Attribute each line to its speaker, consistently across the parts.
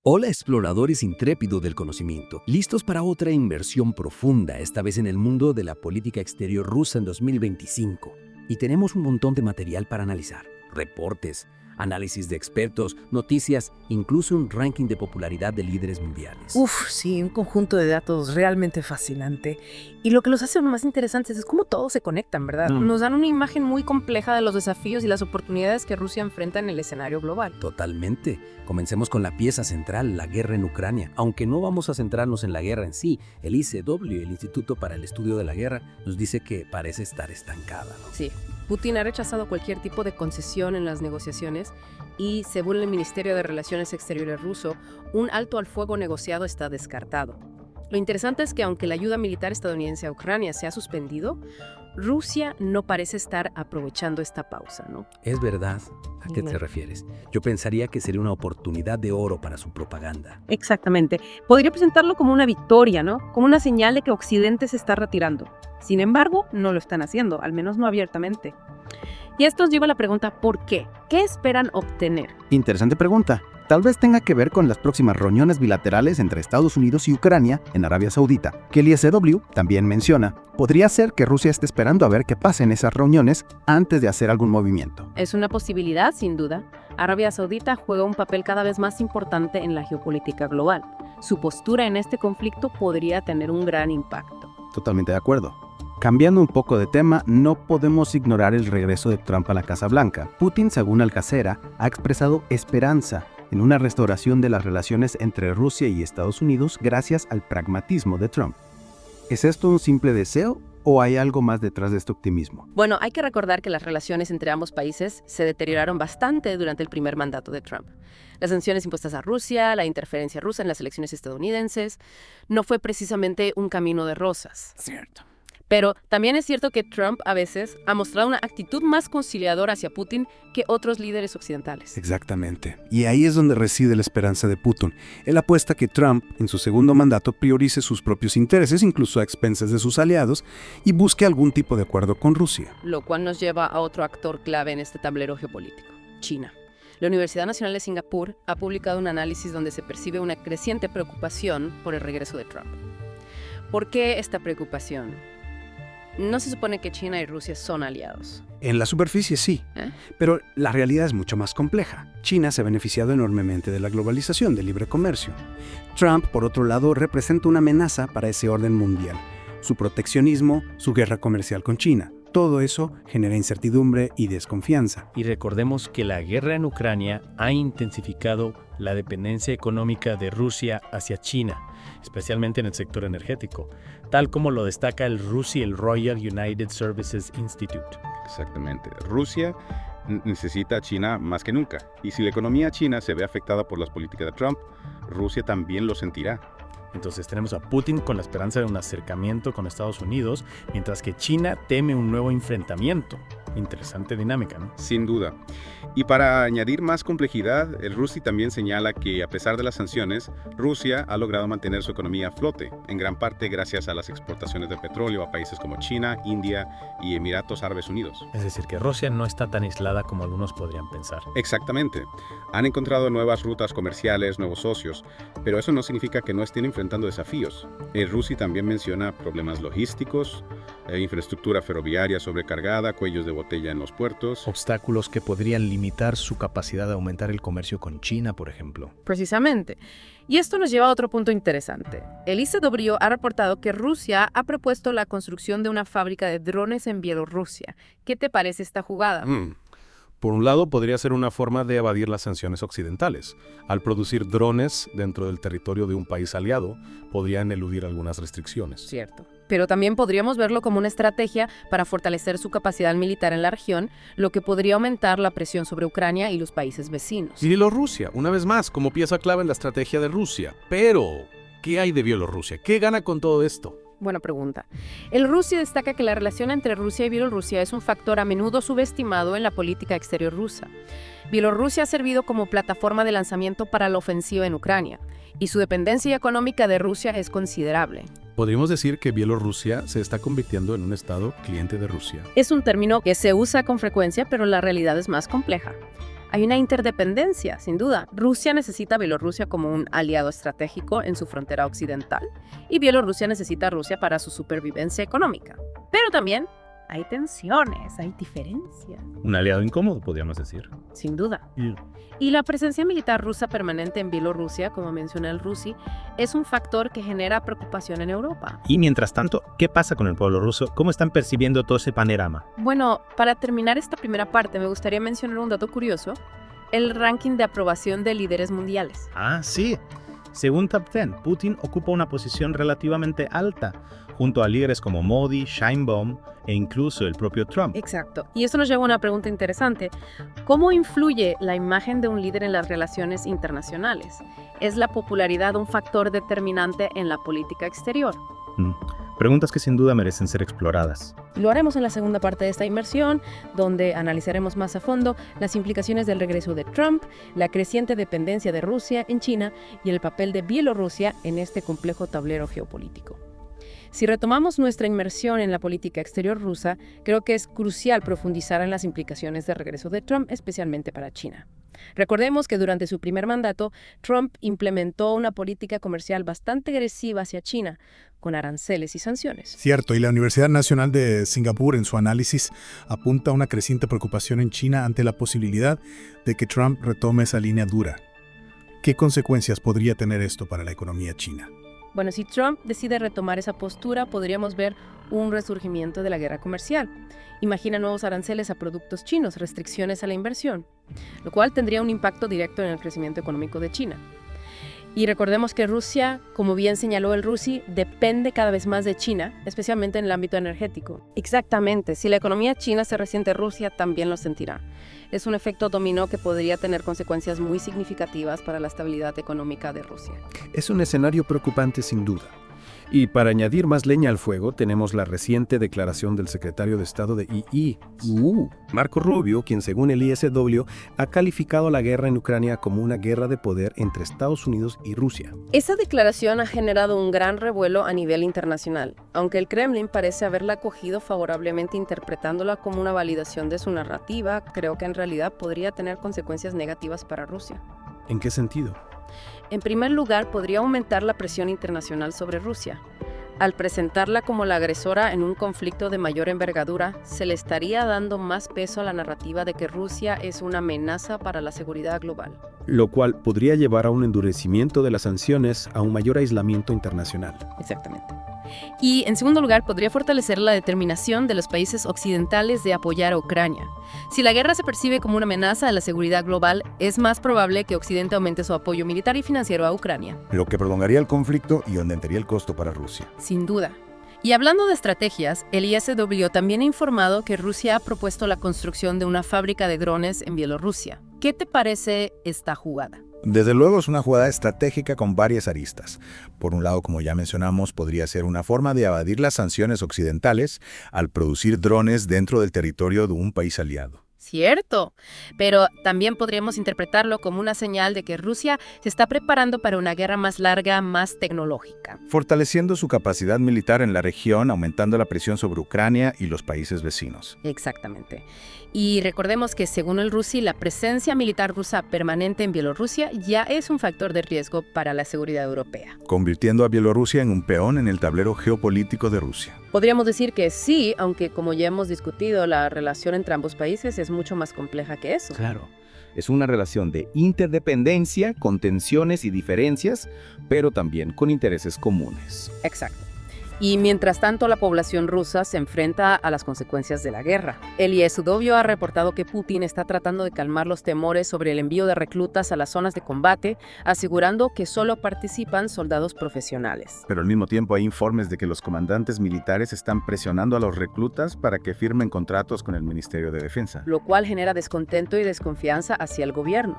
Speaker 1: Hola exploradores intrépidos del conocimiento, listos para otra inversión profunda, esta vez en el mundo de la política exterior rusa en 2025. Y tenemos un montón de material para analizar, reportes, análisis de expertos, noticias, incluso un ranking de popularidad de líderes mundiales.
Speaker 2: Sí, un conjunto de datos realmente fascinante. Y lo que los hace aún más interesantes es cómo todos se conectan, ¿verdad? Nos dan una imagen muy compleja de los desafíos y las oportunidades que Rusia enfrenta en el escenario global.
Speaker 1: Totalmente. Comencemos con la pieza central, la guerra en Ucrania. Aunque no vamos a centrarnos en la guerra en sí, el ICW, el Instituto para el Estudio de la Guerra, nos dice que parece estar estancada, ¿no?
Speaker 2: Sí, Putin ha rechazado cualquier tipo de concesión en las negociaciones y, según el Ministerio de Relaciones Exteriores ruso, un alto al fuego negociado está descartado. Lo interesante es que aunque la ayuda militar estadounidense a Ucrania se ha suspendido, Rusia no parece estar aprovechando esta pausa, ¿no?
Speaker 1: Es verdad. ¿A qué te
Speaker 2: Bueno.
Speaker 1: refieres? Yo pensaría que sería una oportunidad de oro para su propaganda.
Speaker 3: Exactamente. Podría presentarlo como una victoria, ¿no? Como una señal de que Occidente se está retirando. Sin embargo, no lo están haciendo, al menos no abiertamente. Y esto nos lleva a la pregunta ¿por qué? ¿Qué esperan obtener?
Speaker 4: Interesante pregunta. Tal vez tenga que ver con las próximas reuniones bilaterales entre Estados Unidos y Ucrania en Arabia Saudita, que el ISW también menciona. Podría ser que Rusia esté esperando a ver qué pasa en esas reuniones antes de hacer algún movimiento.
Speaker 3: Es una posibilidad, sin duda. Arabia Saudita juega un papel cada vez más importante en la geopolítica global. Su postura en este conflicto podría tener un gran impacto.
Speaker 4: Totalmente de acuerdo. Cambiando un poco de tema, no podemos ignorar el regreso de Trump a la Casa Blanca. Putin, según Al Jazeera, ha expresado esperanza en una restauración de las relaciones entre Rusia y Estados Unidos gracias al pragmatismo de Trump. ¿Es esto un simple deseo o hay algo más detrás de este optimismo?
Speaker 2: Bueno, hay que recordar que las relaciones entre ambos países se deterioraron bastante durante el primer mandato de Trump. Las sanciones impuestas a Rusia, la interferencia rusa en las elecciones estadounidenses, no fue precisamente un camino de rosas.
Speaker 4: Cierto.
Speaker 2: Pero también es cierto que Trump a veces ha mostrado una actitud más conciliadora hacia Putin que otros líderes occidentales.
Speaker 5: Exactamente. Y ahí es donde reside la esperanza de Putin. Él apuesta que Trump, en su segundo mandato, priorice sus propios intereses, incluso a expensas de sus aliados, y busque algún tipo de acuerdo con Rusia.
Speaker 2: Lo cual nos lleva a otro actor clave en este tablero geopolítico, China. La Universidad Nacional de Singapur ha publicado un análisis donde se percibe una creciente preocupación por el regreso de Trump. ¿Por qué esta preocupación? No se supone que China y Rusia son aliados.
Speaker 5: En la superficie sí, pero la realidad es mucho más compleja. China se ha beneficiado enormemente de la globalización, del libre comercio. Trump, por otro lado, representa una amenaza para ese orden mundial. Su proteccionismo, su guerra comercial con China. Todo eso genera incertidumbre y desconfianza.
Speaker 6: Y recordemos que la guerra en Ucrania ha intensificado la dependencia económica de Rusia hacia China, especialmente en el sector energético, tal como lo destaca el RUSI, el Royal United Services Institute.
Speaker 7: Exactamente. Rusia necesita a China más que nunca. Y si la economía china se ve afectada por las políticas de Trump, Rusia también lo sentirá.
Speaker 6: Entonces tenemos a Putin con la esperanza de un acercamiento con Estados Unidos, mientras que China teme un nuevo enfrentamiento. Interesante dinámica, ¿no?
Speaker 7: Sin duda. Y para añadir más complejidad, el RUSI también señala que a pesar de las sanciones, Rusia ha logrado mantener su economía a flote, en gran parte gracias a las exportaciones de petróleo a países como China, India y Emiratos Árabes Unidos.
Speaker 6: Es decir, que Rusia no está tan aislada como algunos podrían pensar.
Speaker 7: Exactamente. Han encontrado nuevas rutas comerciales, nuevos socios, pero eso no significa que no estén enfrentando desafíos. El RUSI también menciona problemas logísticos, infraestructura ferroviaria sobrecargada, cuellos de botella en los puertos.
Speaker 8: Obstáculos que podrían limitar su capacidad de aumentar el comercio con China, por ejemplo.
Speaker 2: Precisamente. Y esto nos lleva a otro punto interesante. El ICW ha reportado que Rusia ha propuesto la construcción de una fábrica de drones en Bielorrusia. ¿Qué te parece esta jugada?
Speaker 9: Por un lado, podría ser una forma de evadir las sanciones occidentales. Al producir drones dentro del territorio de un país aliado, podrían eludir algunas restricciones.
Speaker 2: Cierto. Pero también podríamos verlo como una estrategia para fortalecer su capacidad militar en la región, lo que podría aumentar la presión sobre Ucrania y los países vecinos.
Speaker 9: Y Bielorrusia, una vez más, como pieza clave en la estrategia de Rusia. Pero, ¿qué hay de Bielorrusia? ¿Qué gana con todo esto?
Speaker 2: Buena pregunta. El RUSI destaca que la relación entre Rusia y Bielorrusia es un factor a menudo subestimado en la política exterior rusa. Bielorrusia ha servido como plataforma de lanzamiento para la ofensiva en Ucrania, y su dependencia económica de Rusia es considerable.
Speaker 9: Podríamos decir que Bielorrusia se está convirtiendo en un estado cliente de Rusia.
Speaker 2: Es un término que se usa con frecuencia, pero la realidad es más compleja. Hay una interdependencia, sin duda. Rusia necesita a Bielorrusia como un aliado estratégico en su frontera occidental y Bielorrusia necesita a Rusia para su supervivencia económica. Pero también hay tensiones, hay diferencias.
Speaker 10: Un aliado incómodo, podríamos decir.
Speaker 2: Sin duda. Y la presencia militar rusa permanente en Bielorrusia, como menciona el RUSI, es un factor que genera preocupación en Europa.
Speaker 10: Y mientras tanto, ¿qué pasa con el pueblo ruso? ¿Cómo están percibiendo todo ese panorama?
Speaker 2: Bueno, para terminar esta primera parte, me gustaría mencionar un dato curioso: el ranking de aprobación de líderes mundiales.
Speaker 10: Ah, sí. Según Top 10, Putin ocupa una posición relativamente alta, junto a líderes como Modi, Sheinbaum e incluso el propio Trump.
Speaker 2: Exacto. Y esto nos lleva a una pregunta interesante. ¿Cómo influye la imagen de un líder en las relaciones internacionales? ¿Es la popularidad un factor determinante en la política exterior?
Speaker 10: Preguntas que sin duda merecen ser exploradas.
Speaker 2: Lo haremos en la segunda parte de esta inmersión, donde analizaremos más a fondo las implicaciones del regreso de Trump, la creciente dependencia de Rusia en China y el papel de Bielorrusia en este complejo tablero geopolítico. Si retomamos nuestra inmersión en la política exterior rusa, creo que es crucial profundizar en las implicaciones del regreso de Trump, especialmente para China. Recordemos que durante su primer mandato, Trump implementó una política comercial bastante agresiva hacia China, con aranceles y sanciones.
Speaker 11: Cierto, y la Universidad Nacional de Singapur en su análisis apunta a una creciente preocupación en China ante la posibilidad de que Trump retome esa línea dura. ¿Qué consecuencias podría tener esto para la economía china?
Speaker 2: Bueno, si Trump decide retomar esa postura, podríamos ver un resurgimiento de la guerra comercial. Imagina nuevos aranceles a productos chinos, restricciones a la inversión, lo cual tendría un impacto directo en el crecimiento económico de China. Y recordemos que Rusia, como bien señaló el RUSI, depende cada vez más de China, especialmente en el ámbito energético. Exactamente, si la economía china se resiente, Rusia también lo sentirá. Es un efecto dominó que podría tener consecuencias muy significativas para la estabilidad económica de Rusia.
Speaker 1: Es un escenario preocupante sin duda. Y para añadir más leña al fuego, tenemos la reciente declaración del secretario de Estado de II, Marco Rubio, quien según el ISW ha calificado la guerra en Ucrania como una guerra de poder entre Estados Unidos y Rusia.
Speaker 2: Esa declaración ha generado un gran revuelo a nivel internacional, aunque el Kremlin parece haberla acogido favorablemente interpretándola como una validación de su narrativa. Creo que en realidad podría tener consecuencias negativas para Rusia.
Speaker 1: ¿En qué sentido?
Speaker 2: En primer lugar, podría aumentar la presión internacional sobre Rusia. Al presentarla como la agresora en un conflicto de mayor envergadura, se le estaría dando más peso a la narrativa de que Rusia es una amenaza para la seguridad global.
Speaker 1: Lo cual podría llevar a un endurecimiento de las sanciones, a un mayor aislamiento internacional.
Speaker 2: Exactamente. Y, en segundo lugar, podría fortalecer la determinación de los países occidentales de apoyar a Ucrania. Si la guerra se percibe como una amenaza a la seguridad global, es más probable que Occidente aumente su apoyo militar y financiero a Ucrania.
Speaker 12: Lo que prolongaría el conflicto y aumentaría el costo para Rusia.
Speaker 2: Sin duda. Y hablando de estrategias, el ISW también ha informado que Rusia ha propuesto la construcción de una fábrica de drones en Bielorrusia. ¿Qué te parece esta jugada?
Speaker 12: Desde luego es una jugada estratégica con varias aristas. Por un lado, como ya mencionamos, podría ser una forma de evadir las sanciones occidentales al producir drones dentro del territorio de un país aliado.
Speaker 2: Cierto, pero también podríamos interpretarlo como una señal de que Rusia se está preparando para una guerra más larga, más tecnológica.
Speaker 12: Fortaleciendo su capacidad militar en la región, aumentando la presión sobre Ucrania y los países vecinos.
Speaker 2: Exactamente. Y recordemos que según el RUSI, la presencia militar rusa permanente en Bielorrusia ya es un factor de riesgo para la seguridad europea.
Speaker 12: Convirtiendo a Bielorrusia en un peón en el tablero geopolítico de Rusia.
Speaker 2: Podríamos decir que sí, aunque como ya hemos discutido, la relación entre ambos países es mucho más compleja que eso.
Speaker 13: Claro, es una relación de interdependencia, con tensiones y diferencias, pero también con intereses comunes.
Speaker 2: Exacto. Y mientras tanto, la población rusa se enfrenta a las consecuencias de la guerra. El ISW ha reportado que Putin está tratando de calmar los temores sobre el envío de reclutas a las zonas de combate, asegurando que solo participan soldados profesionales.
Speaker 7: Pero al mismo tiempo hay informes de que los comandantes militares están presionando a los reclutas para que firmen contratos con el Ministerio de Defensa.
Speaker 2: Lo cual genera descontento y desconfianza hacia el gobierno.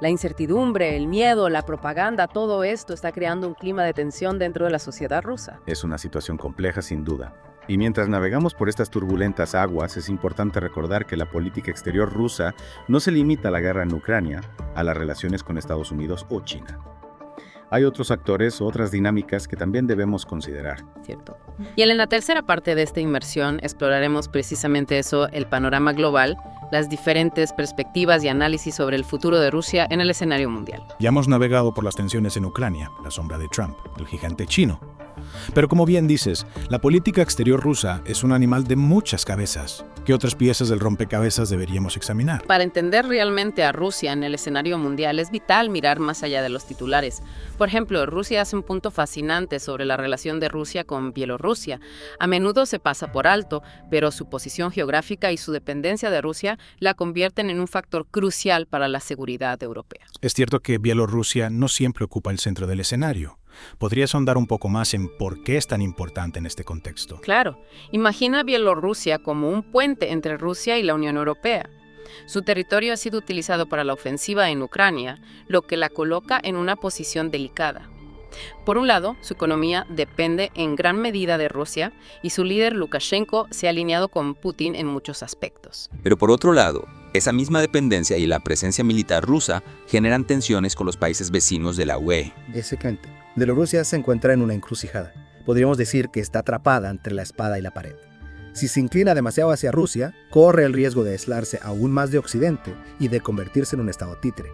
Speaker 2: La incertidumbre, el miedo, la propaganda, todo esto está creando un clima de tensión dentro de la sociedad rusa.
Speaker 7: Es una situación compleja sin duda. Y mientras navegamos por estas turbulentas aguas, es importante recordar que la política exterior rusa no se limita a la guerra en Ucrania, a las relaciones con Estados Unidos o China. Hay otros actores, otras dinámicas que también debemos considerar.
Speaker 2: Cierto. Y en la tercera parte de esta inmersión exploraremos precisamente eso, el panorama global, las diferentes perspectivas y análisis sobre el futuro de Rusia en el escenario mundial.
Speaker 8: Ya hemos navegado por las tensiones en Ucrania, la sombra de Trump, el gigante chino. Pero como bien dices, la política exterior rusa es un animal de muchas cabezas. ¿Qué otras piezas del rompecabezas deberíamos examinar?
Speaker 2: Para entender realmente a Rusia en el escenario mundial es vital mirar más allá de los titulares. Por ejemplo, Rusia hace un punto fascinante sobre la relación de Rusia con Bielorrusia. A menudo se pasa por alto, pero su posición geográfica y su dependencia de Rusia la convierten en un factor crucial para la seguridad europea.
Speaker 8: Es cierto que Bielorrusia no siempre ocupa el centro del escenario. ¿Podrías ahondar un poco más en por qué es tan importante en este contexto?
Speaker 2: Claro, imagina a Bielorrusia como un puente entre Rusia y la Unión Europea. Su territorio ha sido utilizado para la ofensiva en Ucrania, lo que la coloca en una posición delicada. Por un lado, su economía depende en gran medida de Rusia y su líder Lukashenko se ha alineado con Putin en muchos aspectos.
Speaker 14: Pero por otro lado, esa misma dependencia y la presencia militar rusa generan tensiones con los países vecinos de la UE.
Speaker 15: Exactamente. Bielorrusia se encuentra en una encrucijada. Podríamos decir que está atrapada entre la espada y la pared. Si se inclina demasiado hacia Rusia, corre el riesgo de aislarse aún más de Occidente y de convertirse en un estado títere.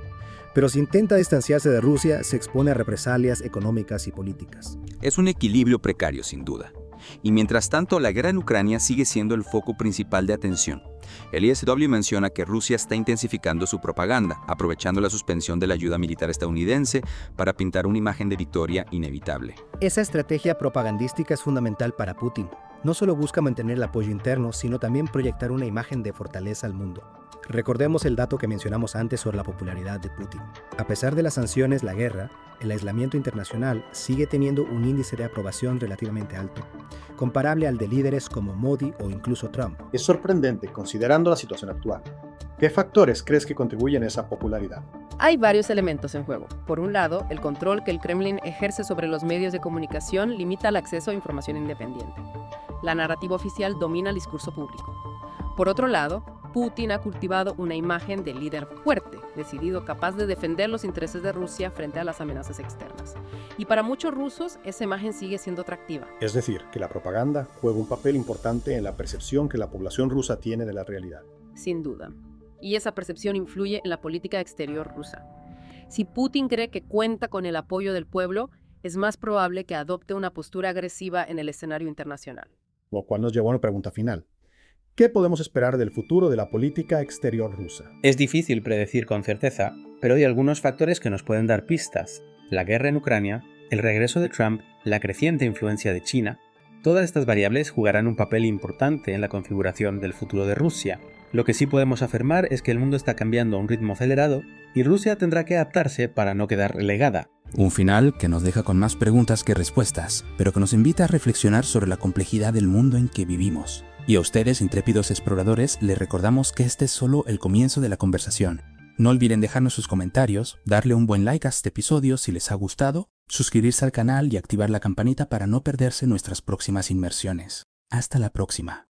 Speaker 15: Pero si intenta distanciarse de Rusia, se expone a represalias económicas y políticas.
Speaker 14: Es un equilibrio precario, sin duda. Y mientras tanto, la guerra en Ucrania sigue siendo el foco principal de atención. El ISW menciona que Rusia está intensificando su propaganda, aprovechando la suspensión de la ayuda militar estadounidense para pintar una imagen de victoria inevitable.
Speaker 15: Esa estrategia propagandística es fundamental para Putin. No solo busca mantener el apoyo interno, sino también proyectar una imagen de fortaleza al mundo. Recordemos el dato que mencionamos antes sobre la popularidad de Putin. A pesar de las sanciones, la guerra, el aislamiento internacional sigue teniendo un índice de aprobación relativamente alto, comparable al de líderes como Modi o incluso Trump.
Speaker 16: Es sorprendente considerando la situación actual. ¿Qué factores crees que contribuyen a esa popularidad?
Speaker 2: Hay varios elementos en juego. Por un lado, el control que el Kremlin ejerce sobre los medios de comunicación limita el acceso a información independiente. La narrativa oficial domina el discurso público. Por otro lado, Putin ha cultivado una imagen de líder fuerte, decidido, capaz de defender los intereses de Rusia frente a las amenazas externas. Y para muchos rusos, esa imagen sigue siendo atractiva.
Speaker 16: Es decir, que la propaganda juega un papel importante en la percepción que la población rusa tiene de la realidad.
Speaker 2: Sin duda. Y esa percepción influye en la política exterior rusa. Si Putin cree que cuenta con el apoyo del pueblo, es más probable que adopte una postura agresiva en el escenario internacional.
Speaker 16: Lo cual nos lleva a una pregunta final. ¿Qué podemos esperar del futuro de la política exterior rusa?
Speaker 17: Es difícil predecir con certeza, pero hay algunos factores que nos pueden dar pistas. La guerra en Ucrania, el regreso de Trump, la creciente influencia de China. Todas estas variables jugarán un papel importante en la configuración del futuro de Rusia. Lo que sí podemos afirmar es que el mundo está cambiando a un ritmo acelerado y Rusia tendrá que adaptarse para no quedar relegada.
Speaker 18: Un final que nos deja con más preguntas que respuestas, pero que nos invita a reflexionar sobre la complejidad del mundo en que vivimos. Y a ustedes, intrépidos exploradores, les recordamos que este es solo el comienzo de la conversación. No olviden dejarnos sus comentarios, darle un buen like a este episodio si les ha gustado, suscribirse al canal y activar la campanita para no perderse nuestras próximas inmersiones. Hasta la próxima.